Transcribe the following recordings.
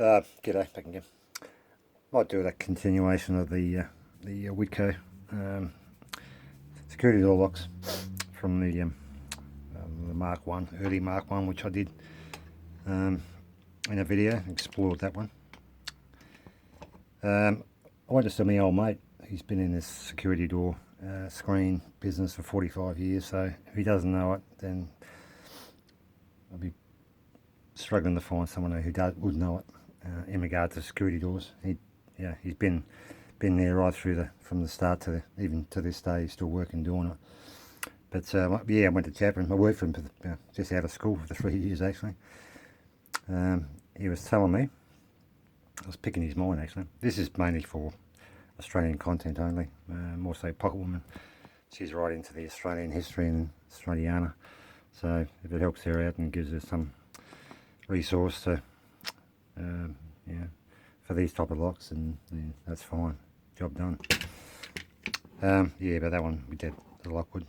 G'day, back again. Might do a continuation of the Whitco security door locks from the Mark 1, early Mark 1, which I did in a video, explored that one. I went to see my old mate. He's been in this security door screen business for 45 years, so if he doesn't know it, then I'll be struggling to find someone who would know it in regard to security doors. He's been there right through from the start to even to this day. He's still working doing it. But I went to chat with him. I worked for him for just out of school for 3 years actually. He was telling me, I was picking his mind actually. This is mainly for Australian content only, more so Pocket Woman. She's right into the Australian history and Australiana. So if it helps her out and gives her some resource to for these type of locks, and that's fine, job done. But that one we did the Lockwood.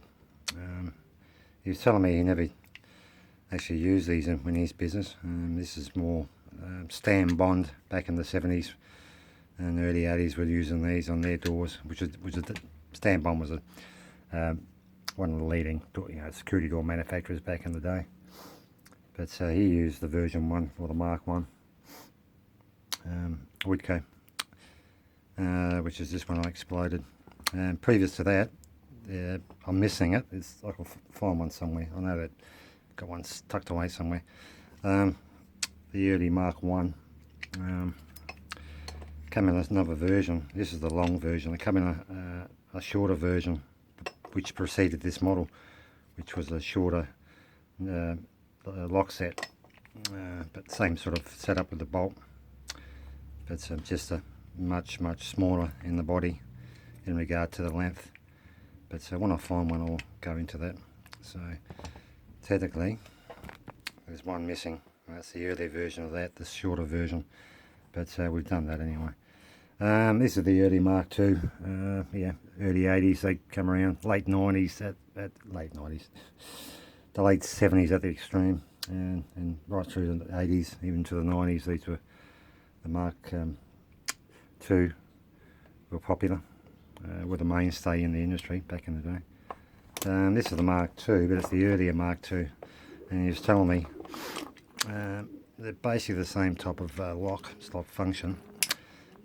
He was telling me he never actually used these in his business. This is more Stan Bond back in the 70s and early 80s were using these on their doors, which Stan Bond was one of the leading security door manufacturers back in the day. But he used the version 1 or the Mark 1 Whitco, which is this one I exploded. And previous to that, I'm missing it. I can find one somewhere. I know that got one tucked away somewhere. The early Mark 1 came in another version. This is the long version. It came in a shorter version, which preceded this model, which was a shorter lock set, but same sort of setup with the bolt, but just a much smaller in the body in regard to the length. But when I find one, I'll go into that. So technically there's one missing. That's the earlier version of that, the shorter version, but we've done that anyway. This is the early Mark II, early 80s. They come around, late 90s, late 90s, the late 70s at the extreme, and right through the 80s, even to the 90s. These were the Mark II were popular, were the mainstay in the industry back in the day. This is the Mark II, but it's the earlier Mark II, and he was telling me they're basically the same type of lock function,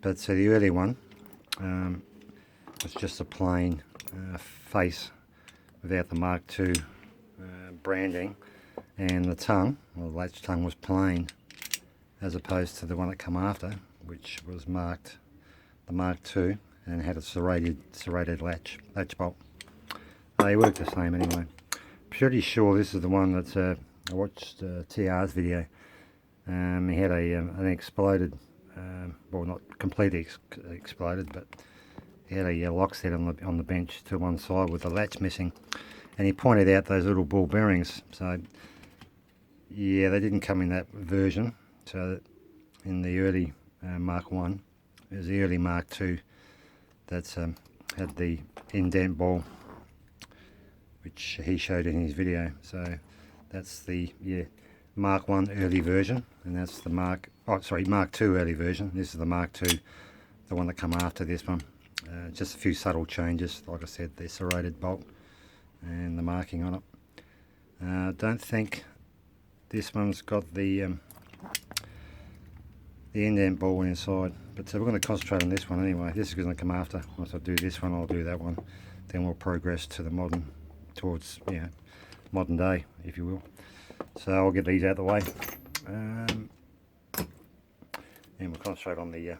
but the early one was just a plain face without the Mark II branding, and the tongue, well, the latch tongue was plain, as opposed to the one that come after, which was marked the Mark II and had a serrated latch bolt. They work the same anyway. Pretty sure this is the one that I watched TR's video. He had an exploded, well, not completely exploded, but he had a lock set on the bench to one side with the latch missing, and he pointed out those little ball bearings. So yeah, they didn't come in that version. So in the early Mark 1, it was the early Mark 2 that had the indent ball, which he showed in his video. So that's the Mark 1 early version, and that's the Mark 2 early version. This is the Mark 2, the one that come after this one. Just a few subtle changes, like I said, the serrated bolt and the marking on it. I don't think this one's got the indent ball inside, but we're going to concentrate on this one anyway. This is going to come after. Once I do this one, I'll do that one. Then we'll progress to the towards modern day, if you will. So I'll get these out of the way, and we'll concentrate on the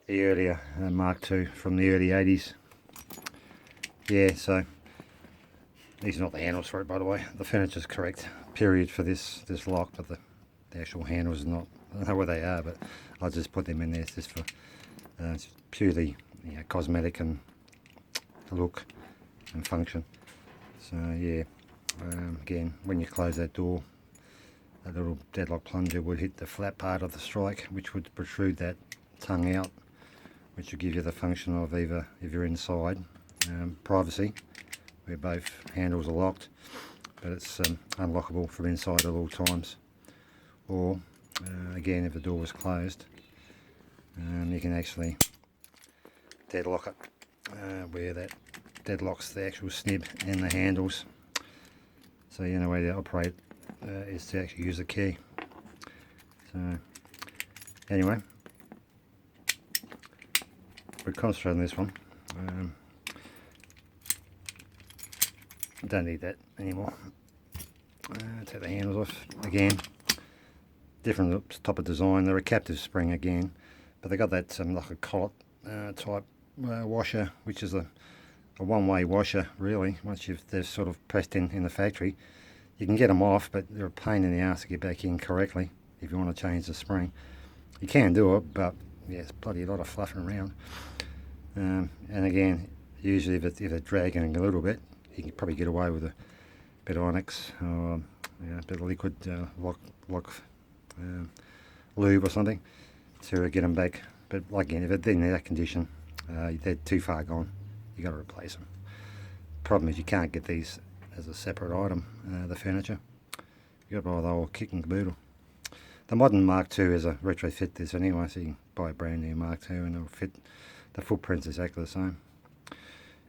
earlier Mark II from the early 80s. So these are not the handles for it, by the way. The furniture's correct, period, for this lock, but the actual handles are not. I don't know where they are, but I'll just put them in there just for purely cosmetic and look and function. So again, when you close that door, a little deadlock plunger would hit the flat part of the strike, which would protrude that tongue out, which will give you the function of either, if you're inside, privacy, where both handles are locked, but it's unlockable from inside at all times, or again, if the door was closed, you can actually deadlock it, where that deadlocks the actual snib and the handles. So the only way to operate is to actually use the key. So anyway, we're concentrating on this one. Don't need that anymore. Take the handles off again. Different type of design. They're a captive spring again, but they got that like a collet type washer, which is a one-way washer really. Once they're sort of pressed in the factory, you can get them off, but they're a pain in the ass to get back in correctly if you want to change the spring. You can do it, but yeah, it's bloody a lot of fluffing around. And again, usually if they're dragging a little bit, you can probably get away with a bit of onyx or a bit of liquid lock lube or something to get them back. But again, if they're in that condition, they're too far gone. You got to replace them. Problem is you can't get these as a separate item. The furniture, you got to buy the whole kit and caboodle. The modern Mark II is a retrofit this anyway, so you can buy a brand new Mark II and it'll fit. The footprint's exactly the same.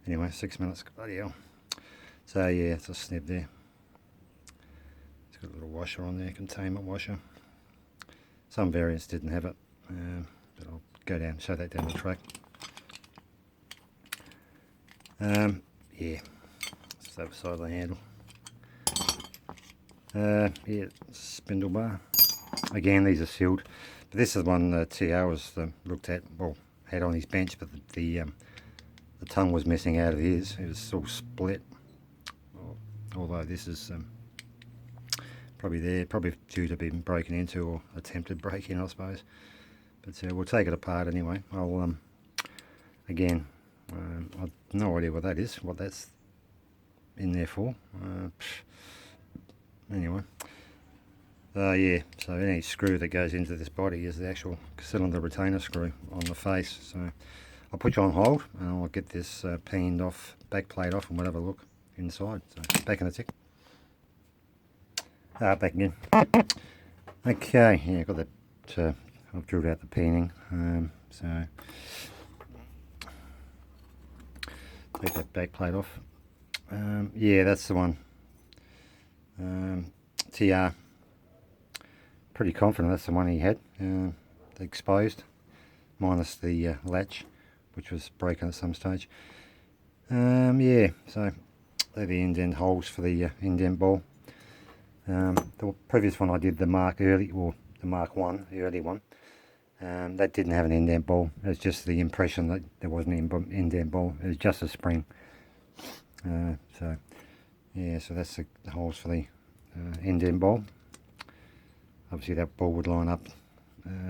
Anyway, 6 minutes. Bloody hell. So yeah, it's a snib there. It's got a little washer on there, containment washer. Some variants didn't have it, but I'll go down and show that down the track. Yeah, just the side of the handle. Yeah, spindle bar. Again, these are sealed, but this is the one that TR was looked at. Well, had on his bench, but the tongue was missing out of his. It was all split. Although this is probably due to being broken into or attempted break-in, I suppose. But we'll take it apart anyway. I'll again, I've no idea what that is, what that's in there for. Anyway, yeah. So any screw that goes into this body is the actual cylinder retainer screw on the face. So I'll put you on hold and I'll get this peened off, back plate off, and we'll have a look inside. So back in a tick. Back again. Okay, yeah, got that. I've drilled out the peening. So take that back plate off. Yeah, that's the one. TR. Pretty confident that's the one he had. Exposed, minus the latch, which was broken at some stage. Yeah, so they're the indent holes for the indent ball. The previous one I did, the Mark early, or the Mark 1, the early one, that didn't have an indent ball. It was just the impression that there wasn't an indent ball. It was just a spring. So yeah, so that's the holes for the indent ball. Obviously that ball would line up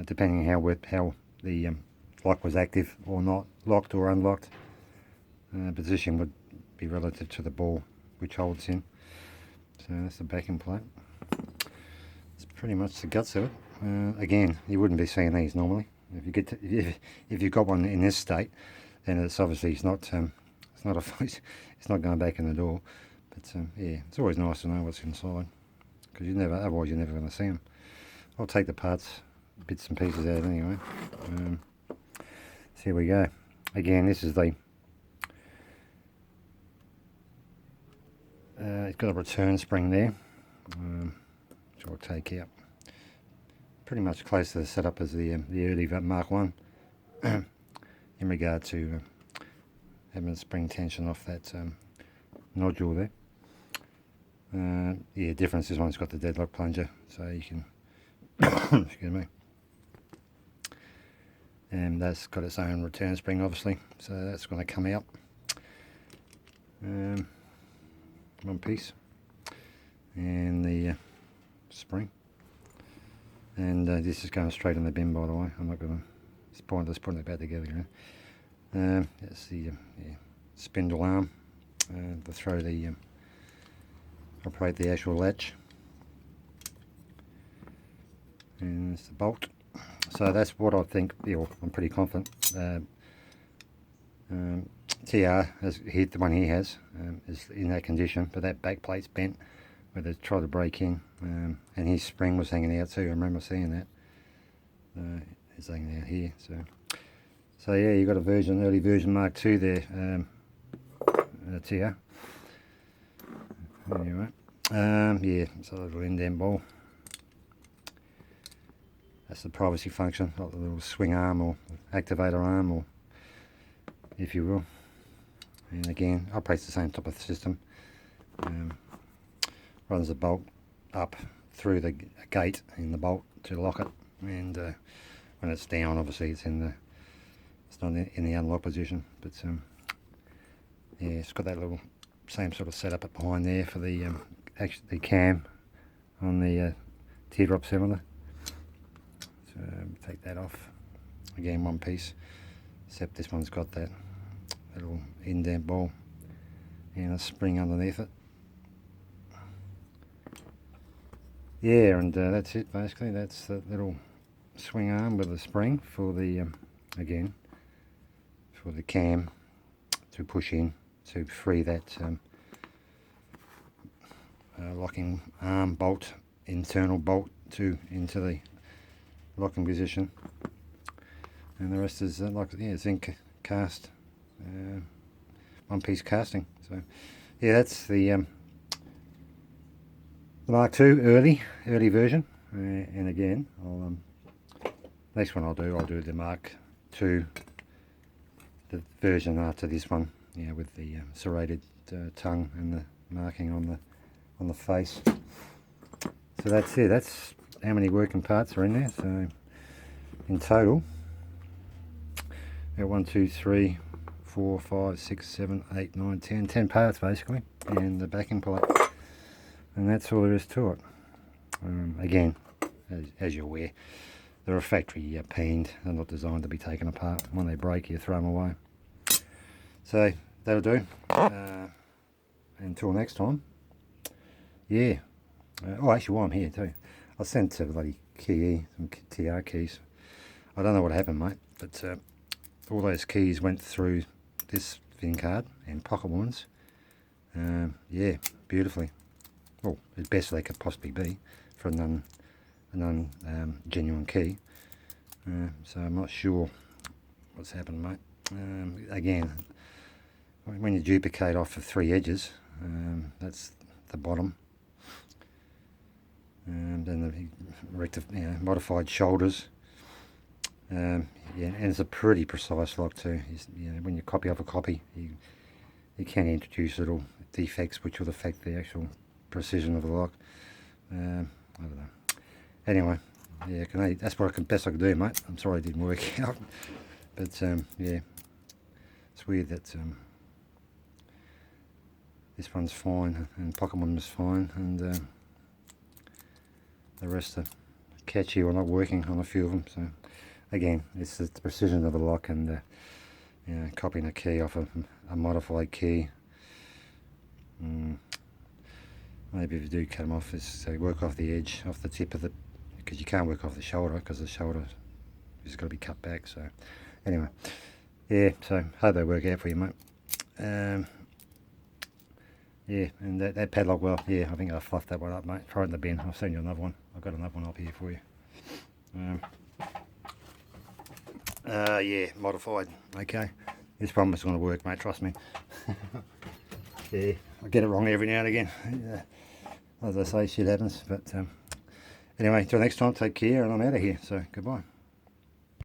depending how the lock was active or not, locked or unlocked. Position would be relative to the ball which holds in. So that's the backing plate. It's pretty much the guts of it. Again, you wouldn't be seeing these normally. If you've got one in this state, then it's obviously it's not going back in the door. But yeah, it's always nice to know what's inside, because otherwise you're never going to see them. I'll take the parts, bits and pieces out anyway. So here we go. Again, this is the it's got a return spring there, which I'll take out. Pretty much close to the setup as the early Mark 1 in regard to having the spring tension off that nodule there. Yeah, difference, this one's got the deadlock plunger, so you can excuse me, and that's got its own return spring obviously, so that's going to come out. One piece, and the spring, and this is going straight in the bin, by the way. I'm not going to, it's pointless putting it back together, you know. That's the spindle arm to throw the operate the actual latch, and it's the bolt. So that's what I think. Yeah, I'm pretty confident. TR, the one he has, is in that condition, but that back plate's bent where they tried to break in, and his spring was hanging out too. I remember seeing that. is hanging out here. So yeah, you got a early version Mark II there. That's here. Anyway, yeah, it's a little indent ball. That's the privacy function, like the little swing arm or activator arm, or if you will. And again, operates the same type of system. Runs the bolt up through the gate in the bolt to lock it, and when it's down, obviously it's not in the unlock position. But yeah, it's got that little same sort of setup up behind there for the the cam on the teardrop cylinder. So take that off. Again, one piece, except this one's got that little indent ball and a spring underneath it. Yeah, and that's it basically. That's the little swing arm with a spring for the again for the cam to push in to free that locking arm bolt, internal bolt into the locking position, and the rest is like, yeah, zinc cast, one piece casting. So yeah, that's the Mark II early version, and again, next one I'll do the Mark II, the version after this one, yeah, with the serrated tongue and the marking on the face. So that's it. That's how many working parts are in there. So in total, 1, 2, 3, 4, 5, 6, 7, 8, 9, 10 parts basically, and the backing plate. And that's all there is to it. Again, as you're aware, they're a factory panned. They're not designed to be taken apart. When they break, you throw them away. So that'll do. Until next time. Yeah. Oh, actually, while I'm here too, I sent to bloody key some TR keys. I don't know what happened, mate, but all those keys went through this thin card and pocket ones. Yeah, beautifully. Well, as best they could possibly be for a genuine key. So I'm not sure what's happened, mate. Again, when you duplicate off of 3 edges, that's the bottom. And then the modified shoulders. Yeah, and it's a pretty precise lock too. When you copy off a copy, you can introduce little defects which will affect the actual precision of the lock. I don't know. Anyway, yeah, that's what best I could do, mate. I'm sorry it didn't work out, but yeah, it's weird that this one's fine and pocket one was fine, and the rest are catchy or not working on a few of them. So again, it's the precision of the lock and copying a key off a modified key. Maybe if you do cut them off, work off the edge, off the tip of the, because you can't work off the shoulder because the shoulder is got to be cut back. So anyway, yeah, so hope they work out for you, mate. Yeah, and that padlock, well, yeah, I think I fluffed that one up, mate. Throw it in the bin. I'll send you another one. I've got another one up here for you. Yeah, modified. Okay, this one is going to work, mate. Trust me. Yeah, I get it wrong every now and again. As I say, shit happens. But anyway, till next time, take care, and I'm out of here. So goodbye.